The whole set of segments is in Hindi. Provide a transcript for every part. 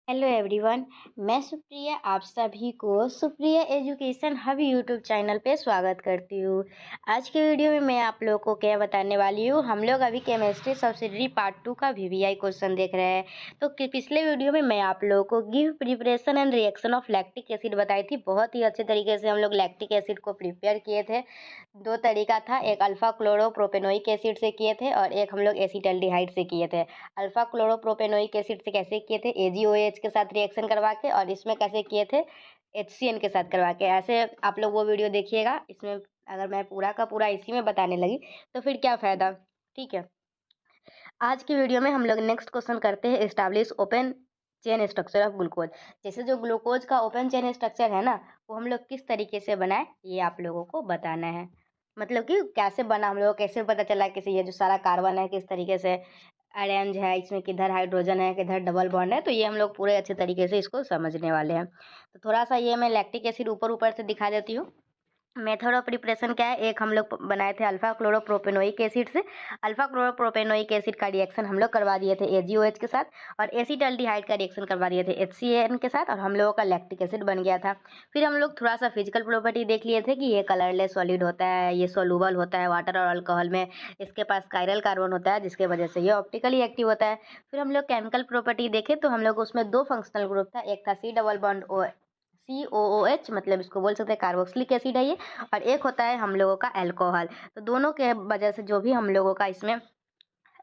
Hello everyone. मैं सुप्रिया आप सभी को Supriya education hub YouTube channel पे स्वागत करती हूँ। आज के वीडियो में मैं आप लोगों को क्या बताने वाली हूँ। हम लोग अभी केमिस्ट्री सब्सिडरी पार्ट 2 का वीवीआई क्वेश्चन देख रहे हैं। तो पिछले वीडियो में मैं आप लोगों को give preparation and reaction of lactic acid बताई थी। बहुत ही अच्छे तरीके से हम लोग लैक्टिक एसिड को प्रिपेयर किए थे। दो तरीका था, एक अल्फा क्लोरोप्रोपेनोइक एसिड से किए थे और एक हम लोग एसीटल्डिहाइड से किए थे। अल्फा क्लोरोप्रोपेनोइक एसिड से कैसे किए थे, AgOH के साथ रिएक्शन करवा के, और इसमें कैसे किए थे, HCN के साथ करवा के। ऐसे आप लोग वो वीडियो देखिएगा। इसमें अगर मैं पूरा का पूरा इसी में बताने लगी तो फिर क्या फ़ायदा। ठीक है, आज की वीडियो में हम लोग नेक्स्ट क्वेश्चन करते हैं, establish open chain structure of glucose. जैसे जो ग्लूकोज का ओपन चेन स्ट्रक्चर है ना, वो हम लोग किस तरीके से बनाए ये आप लोगों को बताना है। मतलब कि कैसे बना, हम लोग कैसे पता चला कि ये जो सारा कार्बन है किस तरीके से अरेंज है, इसमें किधर हाइड्रोजन है किधर डबल बॉन्ड है, तो ये हम लोग पूरे अच्छे तरीके से इसको समझने वाले हैं। तो थोड़ा सा ये मैं लैक्टिक एसिड ऊपर ऊपर से दिखा देती हूँ। मेथड ऑफ प्रिपरेशन क्या है, एक हम लोग बनाए थे अल्फा क्लोरोप्रोपेनोइक एसिड से। अल्फा क्लोरोप्रोपेनोइक एसिड का रिएक्शन हम लोग करवा दिए थे AgOH के साथ, और एसीटल्डिहाइड का रिएक्शन करवा दिए थे HCN के साथ, और हम लोगों का लैक्टिक एसिड बन गया था। फिर हम लोग थोड़ा सा फिजिकल प्रॉपर्टी देख लिए थे कि ये कलरलेस सॉलिड होता है, ये सोलूबल होता है वाटर और अल्कोहल में, इसके पास कायरल कार्बन होता है जिसके वजह से ये ऑप्टिकली एक्टिव होता है। फिर हम लोग केमिकल प्रॉपर्टी देखे तो हम लोग उसमें दो फंक्शनल ग्रुप था, एक था C डबल बॉन्ड COOH, मतलब इसको बोल सकते हैं कार्बोक्सिलिक एसिड है ये, और एक होता है हम लोगों का अल्कोहल। तो दोनों के वजह से जो भी हम लोगों का इसमें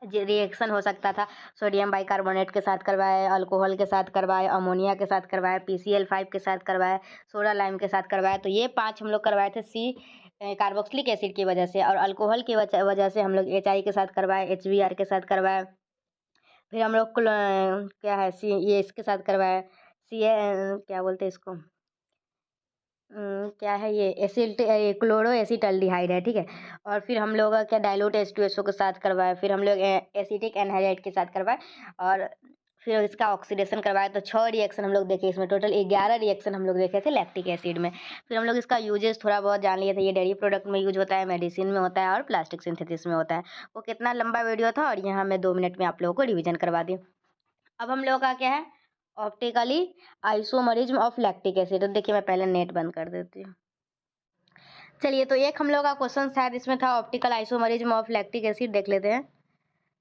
रिएक्शन हो सकता था, सोडियम बाइकार्बोनेट के साथ करवाए, अल्कोहल के साथ करवाए, अमोनिया के साथ करवाए, PCl5 के साथ करवाए, सोडा लाइम के साथ करवाए। तो ये 5 हम लोग करवाए थे सी कार्बोक्सिलिक एसिड की वजह से, और अल्कोहल की वजह से हम लोग HI के साथ करवाए, HBr के साथ करवाए। फिर हम लोग क्या है सी ये इसके साथ करवाए, सी क्या बोलते हैं इसको, क्या है ये क्लोरो एसीटल्डिहाइड है। ठीक है, और फिर हम लोग क्या डाइल्यूट H2SO के साथ करवाए, फिर हम लोग एसिटिक एनहाइड्राइड के साथ करवाए, और फिर इसका ऑक्सीडेशन करवाए। तो 6 रिएक्शन हम लोग देखे, इसमें टोटल 11 रिएक्शन हम लोग देखे थे लैक्टिक एसिड में। फिर हम लोग इसका यूजेस थोड़ा बहुत जान लिए थे, ये डेयरी प्रोडक्ट में यूज होता है, मेडिसिन में होता है, और प्लास्टिक सिंथेसिस में होता है। वो कितना लंबा वीडियो था, और यहाँ मैं 2 मिनट में आप लोगों को रिविजन करवा दी। अब हम लोगों का क्या है, optically isomerism of lactic acid. तो देखिए मैं पहले नेट बंद कर देती हूँ। चलिए, तो एक हम लोग का क्वेश्चन शायद इसमें था, optical isomerism of lactic acid, देख लेते हैं।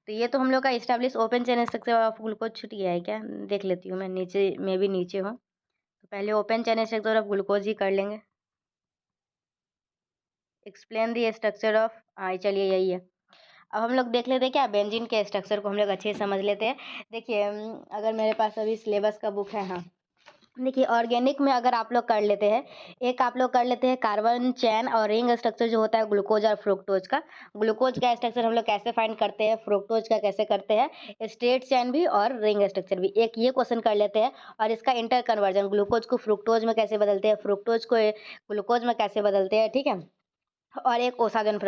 तो ये तो हम लोग का establish open chain structure of glucose छूट गया है क्या, देख लेती हूँ मैं, नीचे में भी नीचे हूँ। तो पहले open chain structure of glucose ही कर लेंगे। एक्सप्लेन दी स्ट्रक्चर ऑफ, चलिए यही है। अब हम लोग देख लेते हैं क्या, बेंजीन के स्ट्रक्चर को हम लोग अच्छे से समझ लेते हैं। देखिए अगर मेरे पास अभी सिलेबस का बुक है, हाँ देखिए ऑर्गेनिक में अगर आप लोग कर लेते हैं, एक आप लोग कर लेते हैं कार्बन चैन और रिंग स्ट्रक्चर जो होता है ग्लूकोज और फ्रुक्टोज का। ग्लूकोज का स्ट्रक्चर हम लोग कैसे फाइंड करते हैं, फ्रुक्टोज का कैसे करते हैं, स्ट्रेट चैन भी और रिंग स्ट्रक्चर भी, एक ये क्वेश्चन कर लेते हैं। और इसका इंटर कन्वर्जन, ग्लूकोज को फ्रुक्टोज में कैसे बदलते हैं, फ्रुक्टोज को ग्लूकोज में कैसे बदलते हैं। ठीक है, और एक ओसाजन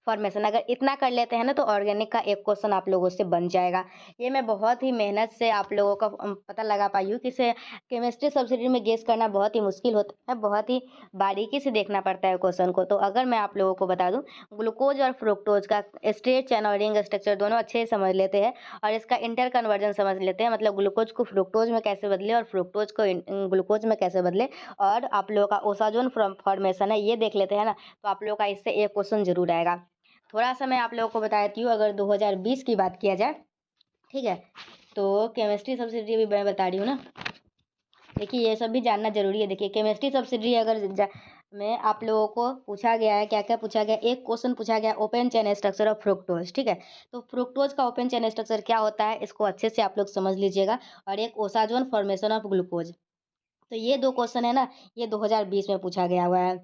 फॉर्मेशन अगर इतना कर लेते हैं ना, तो ऑर्गेनिक का एक क्वेश्चन आप लोगों से बन जाएगा। ये मैं बहुत ही मेहनत से आप लोगों का पता लगा पाई हूँ कि इसे केमिस्ट्री सब्सिडी में गेस करना बहुत ही मुश्किल होता है, बहुत ही बारीकी से देखना पड़ता है क्वेश्चन को। तो अगर मैं आप लोगों को बता दूं, ग्लूकोज और फ्रुक्टोज का स्ट्रेट चैन और रिंग स्ट्रक्चर दोनों अच्छे से समझ लेते हैं, और इसका इंटर कन्वर्जन समझ लेते हैं, मतलब ग्लूकोज को फ्रुक्टोज में कैसे बदले और फ्रुक्टोज को ग्लूकोज में कैसे बदले, और आप लोगों का ओसाजोन फॉर्मेशन है ये देख लेते हैं ना, तो आप लोगों का इससे एक क्वेश्चन जरूर आएगा। थोड़ा सा मैं आप लोगों को बता देती हूँ, अगर 2020 की बात किया जाए, ठीक है, तो केमिस्ट्री सब्सिडी भी मैं बता रही हूँ ना। देखिए ये सब भी जानना जरूरी है। देखिए केमिस्ट्री सब्सिडी अगर में आप लोगों को पूछा गया है, क्या क्या पूछा गया, एक क्वेश्चन पूछा गया open chain structure of fructose. ठीक है, तो फ्रुक्टोज का ओपन चेन स्ट्रक्चर क्या होता है, इसको अच्छे से आप लोग समझ लीजिएगा। और एक ओसाजोन फॉर्मेशन ऑफ ग्लूकोज, तो ये दो क्वेश्चन है ना, ये 2020 में पूछा गया हुआ है।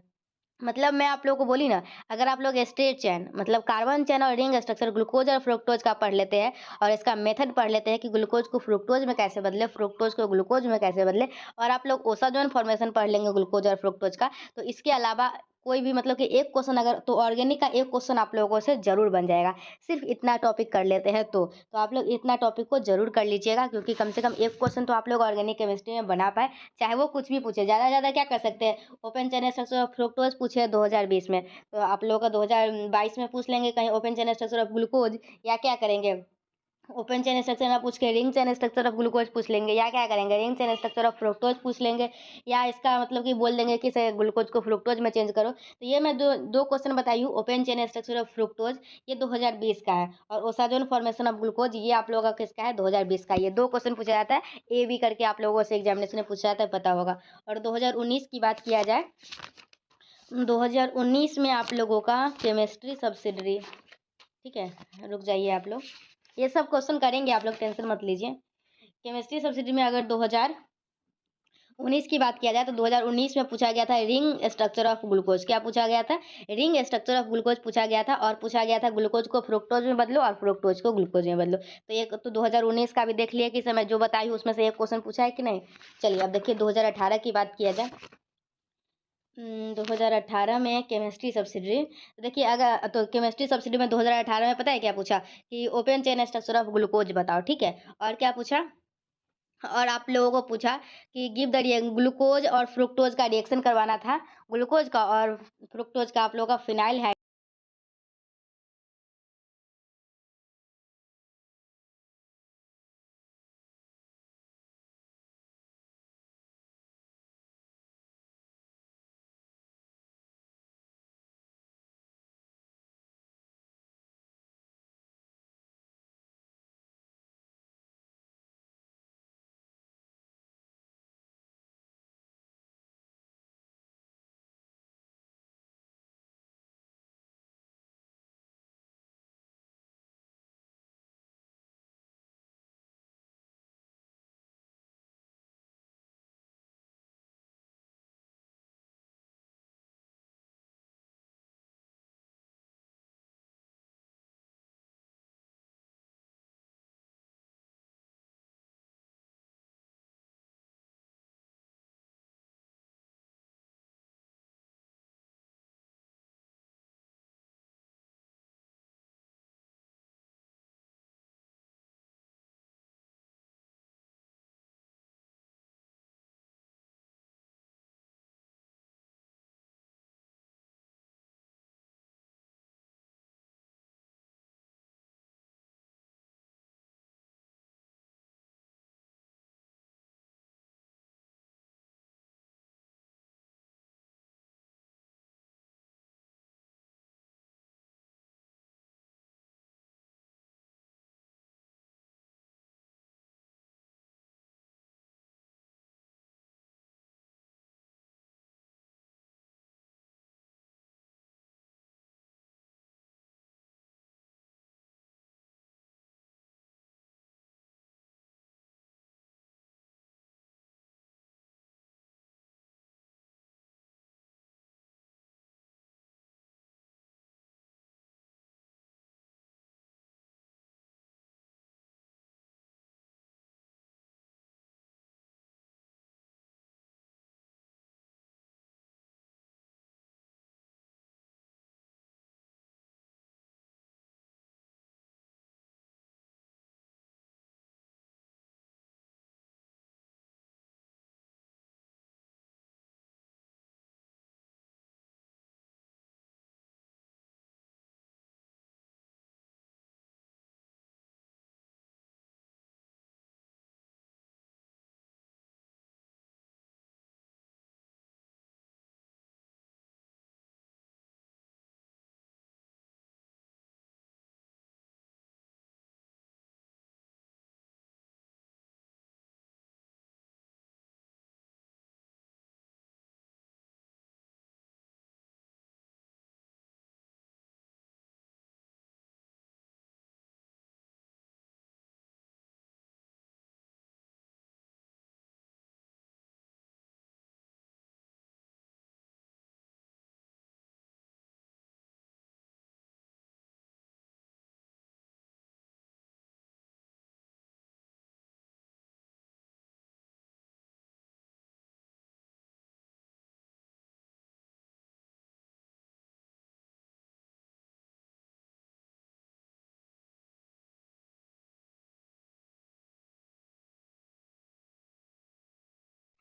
मतलब मैं आप लोगों को बोली ना, अगर आप लोग स्ट्रेट चैन मतलब कार्बन चैन और रिंग स्ट्रक्चर ग्लूकोज और फ्रुक्टोज का पढ़ लेते हैं, और इसका मेथड पढ़ लेते हैं कि ग्लूकोज को फ्रुक्टोज में कैसे बदले, फ्रुक्टोज को ग्लूकोज में कैसे बदले, और आप लोग ओसाजोन फॉर्मेशन पढ़ लेंगे ग्लूकोज और फ्रुक्टोज का, तो इसके अलावा कोई भी मतलब कि एक क्वेश्चन अगर, तो ऑर्गेनिक का एक क्वेश्चन आप लोगों से जरूर बन जाएगा। सिर्फ इतना टॉपिक कर लेते हैं तो आप लोग इतना टॉपिक को जरूर कर लीजिएगा, क्योंकि कम से कम एक क्वेश्चन तो आप लोग ऑर्गेनिक केमिस्ट्री में बना पाए, चाहे वो कुछ भी पूछे। ज़्यादा ज़्यादा क्या कर सकते हैं, open chain structure of fructose पूछे 2020 में, तो आप लोगों का 2022 में पूछ लेंगे कहीं open chain structure of glucose, या क्या करेंगे, ओपन चेन स्ट्रक्चर में पूछ के ring chain structure of glucose पूछ लेंगे, या क्या करेंगे ring chain structure of fructose पूछ लेंगे, या इसका मतलब कि बोल देंगे कि से ग्लूकोज को फ्रुक्टोज में चेंज करो। तो ये मैं दो दो क्वेश्चन बताई हूँ। Open chain structure of fructose ये 2020 का है, और ओसाजोन फॉर्मेशन ऑफ ग्लूकोज ये आप लोगों का किसका है, 2020 का। ये 2 क्वेश्चन पूछा जाता है, ए बी करके आप लोगों से एग्जामिनेशन में पूछा जाता है, पता होगा। और 2019 की बात किया जाए, 2019 में आप लोगों का केमिस्ट्री सब्सिडरी, ठीक है, रुक जाइए आप लोग, ये सब क्वेश्चन करेंगे आप लोग, टेंशन मत लीजिए। केमिस्ट्री सब्सिडी में अगर 2019 की बात किया जाए तो 2019 में पूछा गया था रिंग स्ट्रक्चर ऑफ ग्लूकोज। क्या पूछा गया था, रिंग स्ट्रक्चर ऑफ ग्लूकोज पूछा गया था, और पूछा गया था ग्लूकोज को फ्रुक्टोज में बदलो और फ्रुक्टोज को ग्लूकोज में बदलो। तो एक तो 2019 का भी देख लिया कि समय जो बताई हूँ उसमें से एक क्वेश्चन पूछा है कि नहीं। चलिए अब देखिए 2018 की बात किया जाए। 2018 में केमिस्ट्री सब्सिडी, देखिए अगर तो केमिस्ट्री सब्सिडी में 2018 में पता है क्या पूछा कि open chain structure of glucose बताओ, ठीक है। और क्या पूछा, और आप लोगों को पूछा कि गिव द ग्लूकोज और फ्रुक्टोज का रिएक्शन करवाना था, ग्लूकोज का और फ्रुक्टोज का आप लोगों का फिनाइल है।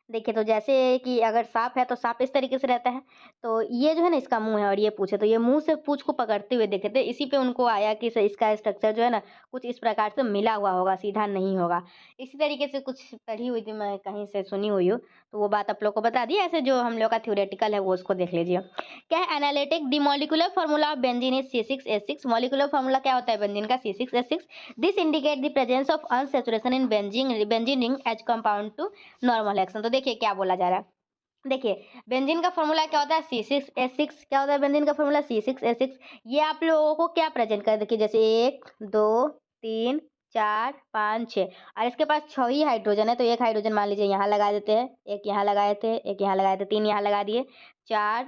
देखिए, तो जैसे कि अगर साँप है तो साँप इस तरीके से रहता है, तो ये जो है ना इसका मुँह है और ये पूँछ है, तो ये मुँह से पूँछ को पकड़ते हुए देखे थे, इसी पे उनको आया कि स इसका स्ट्रक्चर जो है ना कुछ इस प्रकार से मिला हुआ होगा, सीधा नहीं होगा। इसी तरीके से कुछ पढ़ी हुई थी मैं कहीं से सुनी हुई हूँ, तो वो बात आप लोग को बता दी। ऐसे जो हम लोग का थ्योरेटिकल है वो उसको देख लीजिए। क्या है analytic the molecular formula of benzene is C6H6। Molecular formula क्या होता है बेंजीन का? C6H6। This indicate the presence of unsaturation in benzene ring as compound to normal action. तो देखिए क्या बोला जा रहा है। देखिए, बेंजीन का फ़ॉर्मूला क्या होता है? C6H6। क्या होता है बेंजीन का फ़ॉर्मूला? C6H6। ये आप लोगों को क्या प्रेज़ेंट कर देखिए जैसे 1, 2, 3, 4, 5, 6 और इसके पास 6 ही हाइड्रोजन है, तो 1 हाइड्रोजन मान लीजिए यहाँ लगा देते हैं, 1 यहाँ लगाए थे, 1 यहाँ लगाए थे, 3 यहाँ लगा दिए, 4,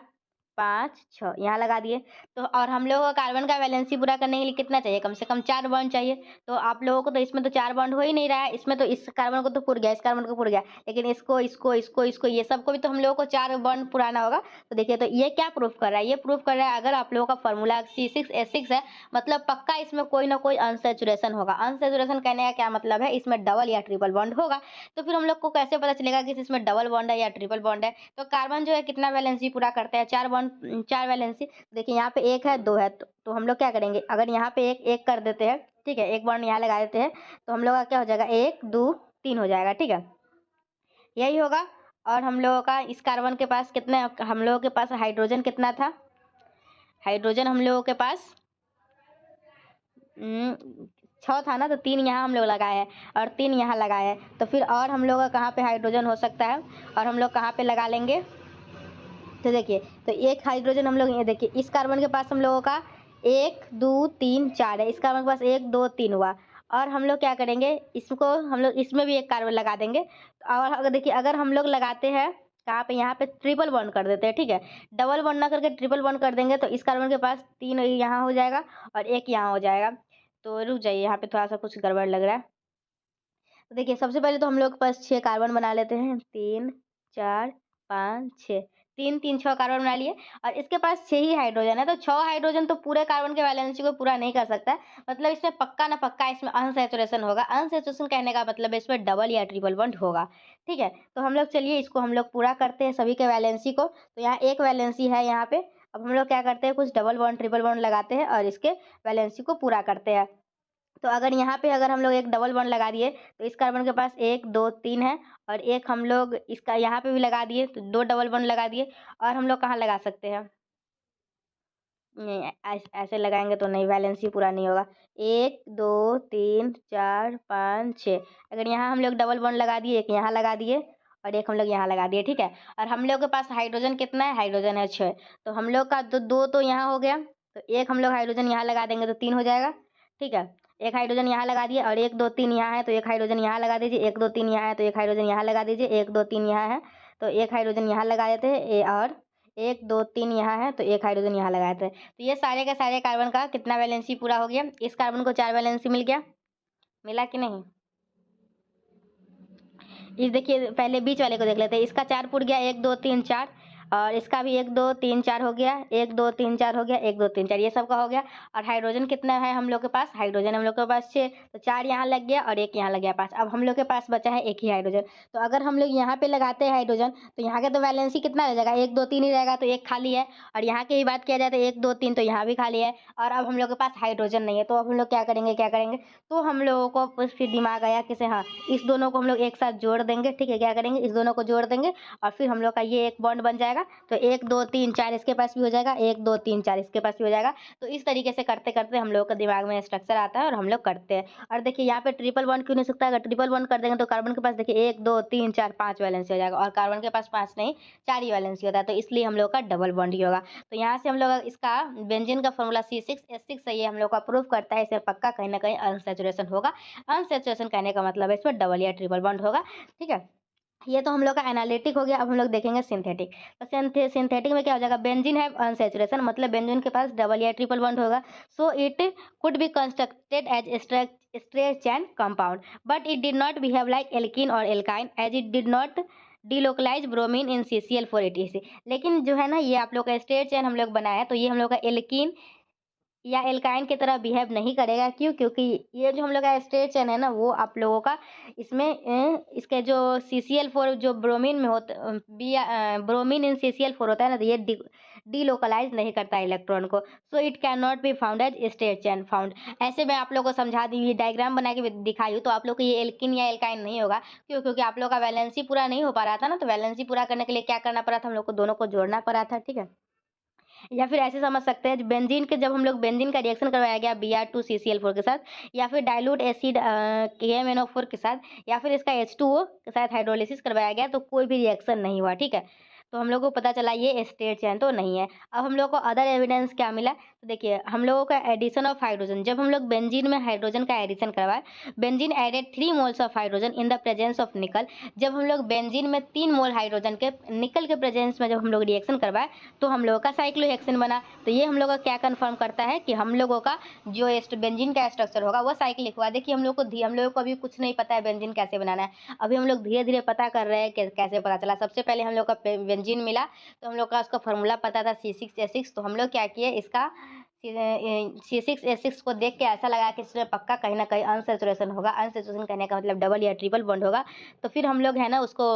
5, 6 यहाँ लगा दिए। तो और हम लोगों को कार्बन का वैलेंसी पूरा करने के लिए कितना चाहिए? कम से कम 4 बॉन्ड चाहिए। तो आप लोगों को तो इसमें तो 4 बॉन्ड हो ही नहीं रहा है, इसमें तो इस कार्बन को तो पुर गया, इस कार्बन को पुर गया, लेकिन इसको ये सबको भी तो हम लोगों को 4 बॉन्ड पुराना होगा। तो देखिए तो ये क्या प्रूफ कर रहा है? ये प्रूफ कर रहा है अगर आप लोगों का फ़ॉर्मूला C6H6 है, मतलब पक्का इसमें कोई ना कोई अनसैचुरेशन होगा। अनसैचुरेशन कहने का क्या मतलब है? इसमें डबल या ट्रिपल बॉन्ड होगा। तो फिर हम लोग को कैसे पता चलेगा कि इसमें डबल बॉन्ड है या ट्रिपल बॉन्ड है? तो कार्बन जो है कितना वैलेंसी पूरा करता है? 4 बॉन्ड 4 वैलेंसी। देखिए यहाँ पे 1 है, 2 है, तो हम लोग क्या करेंगे? अगर यहाँ पे 1 कर देते हैं, ठीक है? 1 बॉन्ड यहाँ लगा देते हैं, तो हम लोग का क्या हो जाएगा? 1, 2, 3 हो जाएगा, ठीक है? यही होगा। और हम लोगों का इस कार्बन के पास कितना हम लोगों के पास हाइड्रोजन कितना था? हाइड्रोजन हम लोगों के पास 6 था ना, तो 3 यहाँ हम लोग लगाए हैं और 3 यहाँ लगाए हैं। तो फिर और हम लोग का कहाँ पे हाइड्रोजन हो सकता है और हम लोग कहाँ पे लगा लेंगे? तो देखिए, तो 1 हाइड्रोजन हम लोग ये देखिए इस कार्बन के पास हम लोगों का 1, 2, 3, 4 है। इस कार्बन के पास 1, 2, 3 हुआ और हम लोग क्या करेंगे? इसको हम लोग इसमें भी 1 कार्बन लगा देंगे और अगर देखिए अगर हम लोग लगाते हैं कहाँ पे? यहाँ पे ट्रिपल बॉन्ड कर देते हैं, ठीक है? डबल बॉन्ड ना करके ट्रिपल बॉन्ड कर देंगे तो इस कार्बन के पास 3 यहाँ हो जाएगा और 1 यहाँ हो जाएगा। तो रुक जाइए, यहाँ पे थोड़ा-सा कुछ गड़बड़ लग रहा है। तो देखिए सबसे पहले तो हम लोग के पास 6 कार्बन बना लेते हैं। 3, 4, 5, 6 3, 3, 6 कार्बन बना लिए और इसके पास 6 ही हाइड्रोजन है, तो 6 हाइड्रोजन तो पूरे कार्बन के वैलेंसी को पूरा नहीं कर सकता है। मतलब इसमें पक्का ना पक्का इसमें अनसैचुरेशन होगा। अनसैचुरेशन कहने का मतलब है इसमें डबल या ट्रिपल बॉन्ड होगा, ठीक है? तो हम लोग चलिए इसको हम लोग पूरा करते हैं सभी के वैलेंसी को। तो यहाँ 1 वैलेंसी है यहाँ पे। अब हम लोग क्या करते हैं? कुछ डबल बॉन्ड, ट्रिपल बॉन्ड लगाते हैं और इसके वैलेंसी को पूरा करते हैं। तो अगर यहाँ पे अगर हम लोग एक डबल बॉन्ड लगा दिए तो इस कार्बन के पास 1, 2, 3 है और एक हम लोग इसका यहाँ पे भी लगा दिए तो 2 डबल बॉन्ड लगा दिए और हम लोग कहाँ लगा सकते हैं? नहीं, ऐसे लगाएंगे तो नहीं, वैलेंसी पूरा नहीं होगा। 1, 2, 3, 4, 5, 6 अगर यहाँ हम लोग डबल बॉन्ड लगा दिए, एक यहाँ लगा दिए और एक हम लोग यहाँ लगा दिए, ठीक है? और हम लोग के पास हाइड्रोजन कितना है? हाइड्रोजन है 6। तो हम लोग का 2 तो यहाँ हो गया, तो एक हम लोग हाइड्रोजन यहाँ लगा देंगे तो 3 हो जाएगा, ठीक है? एक हाइड्रोजन यहाँ लगा दिए और 1, 2, 3 यहाँ है तो एक हाइड्रोजन यहाँ लगा दीजिए, 1, 2, 3 यहाँ है तो एक हाइड्रोजन यहाँ लगा दीजिए, 1, 2, 3 यहाँ है तो एक हाइड्रोजन यहाँ लगा देते हैं और 1, 2, 3 यहाँ है तो एक हाइड्रोजन यहाँ लगाए थे। तो ये सारे के सारे कार्बन का कितना वैलेंसी पूरा हो गया? इस कार्बन को 4 वैलेंसी मिल गया, मिला कि नहीं? इस देखिए पहले बीच वाले को देख लेते हैं। इसका 4 पुर गया, 1, 2, 3, 4 और इसका भी 1, 2, 3, 4 हो गया, 1, 2, 3, 4 हो गया, 1, 2, 3, 4 ये सबका हो गया। और हाइड्रोजन कितना है हम लोग के पास? हाइड्रोजन हम लोग के पास 6 तो 4 यहाँ लग गया और 1 यहाँ लग गया 5। अब हम लोग के पास बचा है 1 ही हाइड्रोजन। तो अगर हम लोग यहाँ पे लगाते हैं हाइड्रोजन तो यहाँ का तो वैलेंसी कितना रह जाएगा? 1, 2, 3 ही रहेगा तो 1 खाली है और यहाँ की ही बात किया जाए तो 1, 2, 3 तो यहाँ भी खाली है और अब हम लोग के पास हाइड्रोजन नहीं है। तो अब हम लोग क्या करेंगे? तो हम लोगों को बस फिर दिमाग आया कि से हाँ, इस दोनों को हम लोग एक साथ जोड़ देंगे, ठीक है? क्या करेंगे? इस दोनों को जोड़ देंगे और फिर हम लोग का ये एक बॉन्ड बन जाएगा। तो 1, 2, 3, 4 इसके पास भी हो जाएगा, 1, 2, 3, 4 इसके पास भी हो जाएगा। तो इस तरीके से करते-करते हम लोगों के दिमाग में स्ट्रक्चर आता है और हम लोग करते हैं। और देखिए यहाँ पे ट्रिपल बॉन्ड क्यों नहीं सकता? अगर ट्रिपल बॉन्ड कर देंगे तो कार्बन के पास देखिए 1, 2, 3, 4, 5 वैलेंसी हो जाएगा और कार्बन के पास 5 नहीं 4 ही वैलेंसी होता है। तो इसलिए हम लोग का डबल बॉन्ड ही होगा। तो यहाँ से हम लोग इसका बेंजीन का फॉर्मूला C6H6 है, ये हम लोग का प्रूफ करता है इसमें पक्का कहीं न कहीं अनसैचुरेशन होगा। अनसैचुरेशन कहने का मतलब है इसमें डबल या ट्रिपल बॉन्ड होगा, ठीक है? ये तो हम लोग का एनालिटिक हो गया। अब हम लोग देखेंगे सिंथेटिक। तो सिंथेटिक में क्या हो जाएगा? बेंजीन है अनसैचुरेशन, मतलब बेंजीन के पास डबल या ट्रिपल बॉन्ड होगा। So it could be constructed as stretch chain compound but it did not behave like alkene और alkyne as it did not delocalize bromine in CCl4 etc। लेकिन जो है ना ये आप लोग का स्ट्रेट चैन हम लोग बनाया तो ये हम लोग का एल्कीन या एल्काइन की तरह बिहेव नहीं करेगा। क्यों? क्योंकि ये जो हम लोग का एस्टेट चेन है ना, वो आप लोगों का इसमें इसके जो CCl4 जो ब्रोमीन में ब्रोमीन इन CCl4 होता है ना, तो ये डीलोकलाइज नहीं करता है इलेक्ट्रॉन को। So it can not be found as state chain found. ऐसे मैं आप लोगों को समझा दी, ये डायग्राम बना के भी दिखाई हूँ, तो आप लोग को ये एल्किन या एल्काइन नहीं होगा। क्यों? क्योंकि आप लोग का वैलेंसी पूरा नहीं हो पा रहा था ना, तो वैलेंसी पूरा करने के लिए क्या करना पड़ा था, हम लोग को दोनों को जोड़ना पड़ा था। ठीक है? या फिर ऐसे समझ सकते हैं, बेंजीन के जब हम लोग बेंजीन का रिएक्शन करवाया गया Br2CCl4 के साथ, या फिर डाइल्यूट एसिड KMnO4 के साथ, या फिर इसका H2O के साथ हाइड्रोलिसिस करवाया गया, तो कोई भी रिएक्शन नहीं हुआ। ठीक है? तो हम लोग को पता चला ये स्टेट चेन तो नहीं है। अब हम लोग को अदर एविडेंस क्या मिला, तो देखिए हम लोगों का एडिशन ऑफ हाइड्रोजन, जब हम लोग बेंजीन में हाइड्रोजन का एडिशन करवाए, benzene added 3 moles of hydrogen in the presence of nickel. जब हम लोग बेंजीन में 3 मोल हाइड्रोजन के निकल के प्रेजेंस में जब हम लोग रिएक्शन करवाए, तो हम लोगों का साइक्लोहेक्सेन बना। तो ये हम लोग का क्या कन्फर्म करता है कि हम लोगों का जो बेंजीन का स्ट्रक्चर होगा वो साइक्लिक हुआ। देखिए हम लोगों को अभी कुछ नहीं पता है बेंजीन कैसे बनाना है। अभी हम लोग धीरे धीरे पता कर रहे हैं कि कैसे पता चला। सबसे पहले हम लोग का बेंजीन मिला, तो हम लोग का उसका फॉर्मूला पता था C6H6। तो हम लोग क्या किए, इसका C6H6 को देख के ऐसा लगा कि इसमें पक्का कहीं ना कहीं अनसैचुरेशन होगा। अनसैचुरेशन कहने का मतलब डबल या ट्रिपल बॉन्ड होगा। तो फिर हम लोग है ना उसको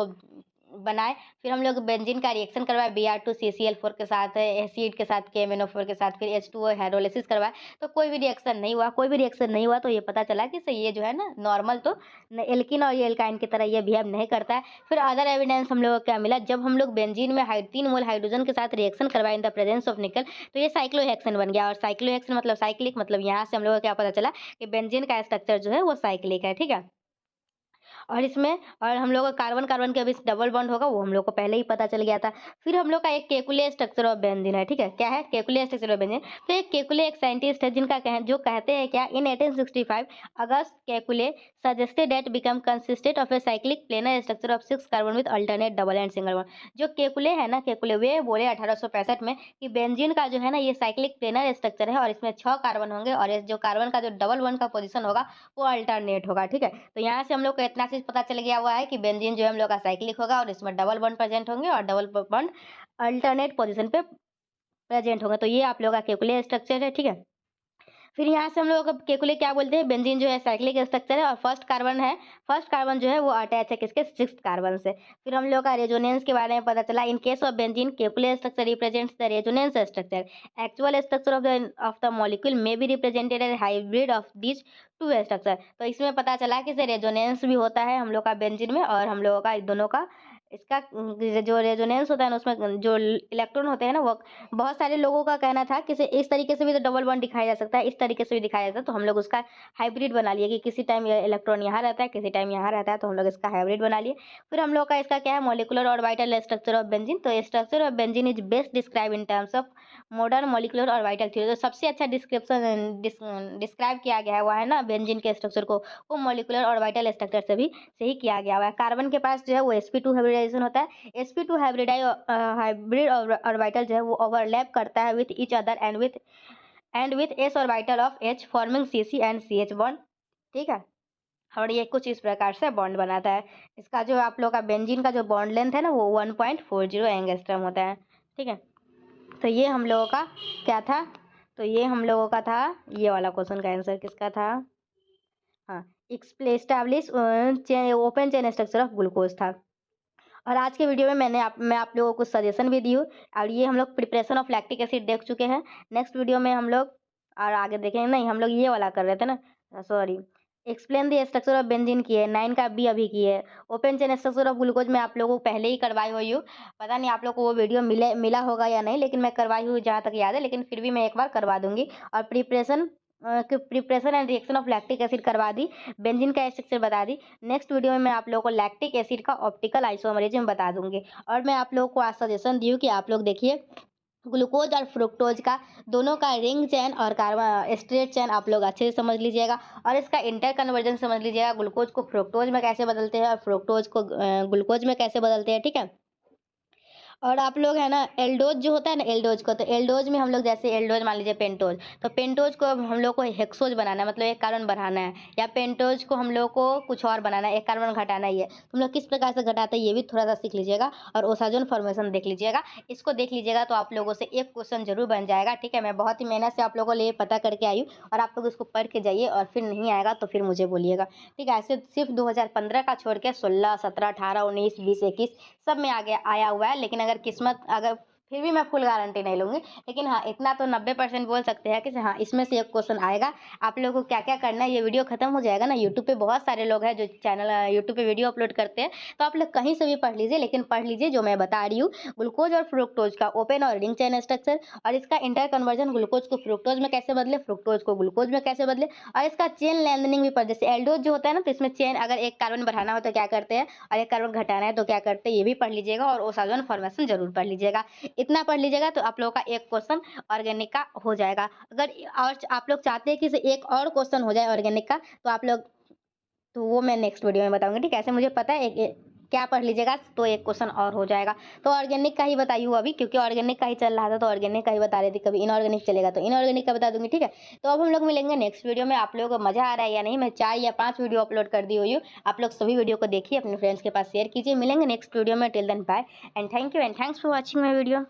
बनाए। फिर हम लोग बेंजीन का रिएक्शन करवाए Br2CCl4 के साथ, एसिड के साथ, KMnO4 के साथ, फिर H2O हाइड्रोलिसिस करवाए, तो कोई भी रिएक्शन नहीं हुआ। कोई भी रिएक्शन नहीं हुआ तो ये पता चला कि सही ये जो है ना नॉर्मल तो एल्किन और ये एल्काइन की तरह ये बिहेव नहीं करता है। फिर अदर एविडेंस हम लोग को क्या मिला, जब हम लोग बेंजीन में 3 मोल हाइड्रोजन के साथ रिएक्शन करवाए इन द प्रेजेंस ऑफ निकल, तो ये साइक्लोहेक्सेन बन गया। और साइक्लोहेक्सेन मतलब साइक्लिक, मतलब यहाँ से हम लोग को क्या पता चला कि बेंजीन का स्ट्रक्चर जो है वो साइक्लिक है। ठीक है? और इसमें और हम लोग का कार्बन कार्बन के बीच डबल बॉन्ड होगा, वो हम लोग को पहले ही पता चल गया था। फिर हम लोग का एक केकुले स्ट्रक्चर ऑफ बेंजीन है। ठीक है? क्या है? Kekule structure of benzene. तो एक केकुले एक साइंटिस्ट है जिनका जो कहते हैं क्या, in 1865 August Kekule suggested that become consistent of a cyclic planar structure of 6 carbon with alternate double and single bond. जो केकुले है ना, केकुले वे बोले 1865 में कि बेंजीन का जो है ना ये साइक्लिक प्लेनर स्ट्रक्चर है, और इसमें 6 कार्बन होंगे, और इस जो कार्बन का जो डबल बॉन्ड का पोजीशन होगा वो अल्टरनेट होगा। ठीक है? तो यहाँ से हम लोग को इतना चीज़ पता चल गया हुआ है कि बेंजीन जो है हम लोग का साइक्लिक होगा, और इसमें डबल बॉन्ड प्रेजेंट होंगे, और डबल बॉन्ड अल्टरनेट पोजीशन पे प्रेजेंट होंगे। तो ये आप लोग का केकुले स्ट्रक्चर है। ठीक है? फिर यहाँ से हम लोग केकुले क्या बोलते हैं, बेंजीन जो है साइक्लिक स्ट्रक्चर है, और फर्स्ट कार्बन जो है वो अटैच है किसके, 6th कार्बन से। फिर हम लोग का रेजोनेंस के बारे में पता चला। In case of benzene Kekule structure represents the resonance structure. Actual structure of the molecule may be represented as hybrid of this two structure. तो इसमें पता चला कि इसे रेजोनेंस भी होता है हम लोग का बेंजीन में, और हम लोगों का दोनों का इसका जो रेजोनेंस होता है ना, उसमें जो इलेक्ट्रॉन होते हैं ना, वो बहुत सारे लोगों का कहना था कि इस तरीके से भी तो डबल बॉन्ड दिखाया जा सकता है, इस तरीके से भी दिखाया जाता है। तो हम लोग उसका हाइब्रिड बना लिए कि किसी टाइम ये इलेक्ट्रॉन यहाँ रहता है, किसी टाइम यहाँ रहता है, तो हम लोग इसका हाइब्रिड बना लिए। फिर हम लोग का इसका क्या है, molecular orbital structure of benzene. तो structure of benzene is best describe in terms of modern molecular orbital theory. तो सबसे अच्छा डिस्क्राइब किया गया है वो है ना बेंजीन के स्ट्रक्चर को, वो मॉलिक्यूलर ऑर्बिटल स्ट्रक्चर से भी सही किया गया हुआ है। कार्बन के पास जो है वो sp2 हाइब्रिडाइजेशन होता है। sp2 हाइब्रिड ऑर्बिटल जो है वो ओवरलैप करता है with each other and with s orbital of h forming cc and ch bond. ठीक है? और ये कुछ इस प्रकार से बॉन्ड बनाता है। इसका जो आप लोग का बेंजीन का जो बॉन्ड लेंथ है ना वो 1.40 एंगस्ट्रम होता है। ठीक है? तो ये हम लोगों का क्या था, तो ये हम लोगों का था, ये वाला क्वेश्चन का आंसर किसका था, हाँ, establish open chain structure of glucose था। और आज के वीडियो में मैं आप लोगों को सजेशन भी दी हूँ, और ये हम लोग प्रिपरेशन ऑफ लैक्टिक एसिड देख चुके हैं। नेक्स्ट वीडियो में हम लोग और आगे देखेंगे, नहीं हम लोग ये वाला कर रहे थे ना, sorry, explain the structure of benzene की है, 9 का बी अभी की है। Open chain structure of glucose में आप लोगों को पहले ही करवाई हुई हूँ, पता नहीं आप लोग को वो वीडियो मिला होगा या नहीं, लेकिन मैं करवाई हुई जहाँ तक याद है, लेकिन फिर भी मैं एक बार करवा दूंगी। और preparation and reaction of lactic acid करवा दी, बेंजीन का स्ट्रक्चर बता दी। नेक्स्ट वीडियो में मैं आप लोगों को लैक्टिक एसिड का ऑप्टिकल आइसोमरिज्म बता दूंगी। और मैं आप लोगों को आज सजेशन दी हूँ कि आप लोग देखिए ग्लूकोज और फ्रुक्टोज का दोनों का रिंग चेन और कार्बन स्ट्रेट चेन आप लोग अच्छे से समझ लीजिएगा, और इसका इंटर कन्वर्जन समझ लीजिएगा, ग्लूकोज को फ्रुक्टोज में कैसे बदलते हैं और फ्रुक्टोज को ग्लूकोज में कैसे बदलते हैं। ठीक है? और आप लोग है ना एल्डोज जो होता है ना एल्डोज को, तो एल्डोज में हम लोग जैसे एल्डोज मान लीजिए पेंटोज, तो पेंटोज को अब हम लोग को हेक्सोज बनाना है, मतलब एक कार्बन बढ़ाना है, या पेंटोज को हम लोग को कुछ और बनाना है, एक कार्बन घटाना ही है। तो हम लोग किस प्रकार से घटाते हैं ये भी थोड़ा सा सीख लीजिएगा, और ओसाजोन फॉर्मेशन देख लीजिएगा। इसको देख लीजिएगा तो आप लोगों से एक क्वेश्चन जरूर बन जाएगा। ठीक है, मैं बहुत ही मेहनत से आप लोगों के लिए पता करके आई हूँ, और आप लोग इसको पढ़ के जाइए, और फिर नहीं आएगा तो फिर मुझे बोलिएगा। ठीक है, ऐसे सिर्फ 2015 का छोड़ के 16, 17, 18, 19, 20, 21 सब में आगे आया हुआ है। लेकिन अगर किस्मत अगर फिर भी मैं फुल गारंटी नहीं लूँगी। लेकिन हाँ, इतना तो 90% बोल सकते हैं कि हाँ, इसमें से एक क्वेश्चन आएगा। आप लोगों को क्या-क्या करना है, ये वीडियो खत्म हो जाएगा ना, यूट्यूब पे बहुत सारे लोग हैं जो चैनल यूट्यूब पे वीडियो अपलोड करते हैं। तो आप लोग कहीं से भी पढ़ लीजिए, लेकिन पढ़ लीजिए जो मैं बता रही हूँ। ग्लूकोज और फ्रुक्टोज का ओपन और रिंग चेन स्ट्रक्चर, और इसका इंटर कन्वर्जन ग्लूकोज को फ्रुक्टोज में कैसे बदले, फ्रुक्टोज को ग्लूकोज में कैसे बदले, और इसका चेन लेंथनिंग भी पढ़, जैसे एल्डोज जो होता है ना, तो इसमें चेन अगर एक कार्बन बढ़ाना हो तो क्या करते हैं, और एक कार्बन घटाना है तो क्या करते हैं, ये भी पढ़ लीजिएगा। और ओसाजोन फॉर्मेशन जरूर पढ़ लीजिएगा। इतना पढ़ लीजिएगा तो आप लोगों का एक क्वेश्चन ऑर्गेनिक का हो जाएगा। अगर और आप लोग चाहते हैं कि इसे एक और क्वेश्चन हो जाए ऑर्गेनिक का, तो आप लोग, तो वो मैं नेक्स्ट वीडियो में बताऊंगी। ठीक है, ऐसे मुझे पता है क्या पढ़ लीजिएगा तो एक क्वेश्चन और हो जाएगा। तो ऑर्गेनिक का ही बताई हूँ अभी, क्योंकि ऑर्गेनिक का ही चल रहा था, तो ऑर्गेनिक का ही बता रही थी। कभी इनऑर्गेनिक चलेगा तो इनऑर्गेनिक का बता दूंगी। ठीक है, तो अब हम लोग मिलेंगे नेक्स्ट वीडियो में। आप लोगों को मजा आ रहा है या नहीं, मैं 4 या 5 वीडियो अपलोड कर दी हुई हूँ। आप लोग सभी वीडियो को देखिए, अपने फ्रेंड्स के पास शेयर कीजिए। मिलेंगे नेक्स्ट वीडियो में। Till then bye and thank you and thanks for watching my video.